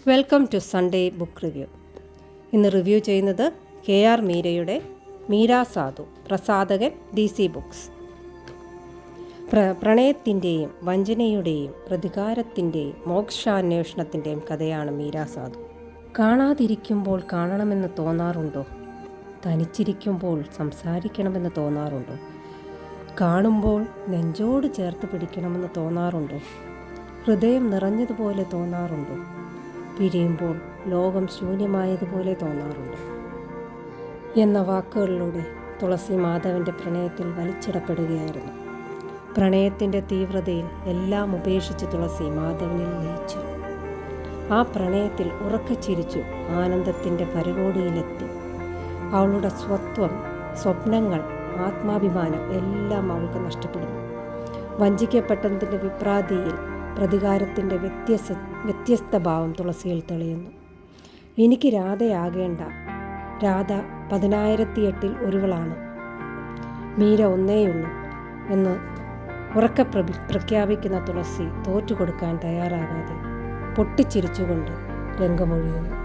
Welcome to Sunday book review. ഇന്ന് review ചെയ്യുന്നത് KR മീരയുടെ മീര സാധു, പ്രസാധകൻ DC ബുക്സ്. പ്രണയത്തിൻ്റെയും വഞ്ചനയുടെയും പ്രതികാരത്തിൻ്റെയും മോക്ഷാന്വേഷണത്തിൻ്റെയും കഥയാണ് മീര സാധു. കാണാതിരിക്കുമ്പോൾ കാണണമെന്ന് തോന്നാറുണ്ടോ? തനിച്ചിരിക്കുമ്പോൾ സംസാരിക്കണമെന്ന് തോന്നാറുണ്ടോ? കാണുമ്പോൾ നെഞ്ചോട് ചേർത്ത് പിടിക്കണമെന്ന് തോന്നാറുണ്ടോ? ഹൃദയം നിറഞ്ഞതുപോലെ തോന്നാറുണ്ടോ? പിരിയുമ്പോൾ ലോകം ശൂന്യമായതുപോലെ തോന്നാറുണ്ട് എന്ന വാക്കുകളിലൂടെ തുളസി മാധവൻ്റെ പ്രണയത്തിൽ വലിച്ചിടപ്പെടുകയായിരുന്നു. പ്രണയത്തിൻ്റെ തീവ്രതയിൽ എല്ലാം ഉപേക്ഷിച്ച് തുളസി മാധവനിൽ ലയിച്ചു. ആ പ്രണയത്തിൽ ഉറക്കെ ചിരിച്ചു ആനന്ദത്തിൻ്റെ പരകോടിയിലെത്തി. അവളുടെ സ്വപ്നങ്ങൾ, ആത്മാഭിമാനം എല്ലാം അവൾക്ക് നഷ്ടപ്പെടുന്നു. വഞ്ചിക്കപ്പെട്ടതിൻ്റെ വിഭ്രാന്തിയിൽ പ്രതികാരത്തിൻ്റെ വ്യത്യസ്ത ഭാവം തുളസിയിൽ തെളിയുന്നു. എനിക്ക് രാധയാകേണ്ട, രാധ 10,008 ഒരുവളാണ്, മീര ഒന്നേയുള്ളൂ എന്ന് ഉറക്കെ പ്രഖ്യാപിക്കുന്ന തുളസി തോറ്റുകൊടുക്കാൻ തയ്യാറാകാതെ പൊട്ടിച്ചിരിച്ചുകൊണ്ട് രംഗമൊഴിയുന്നു.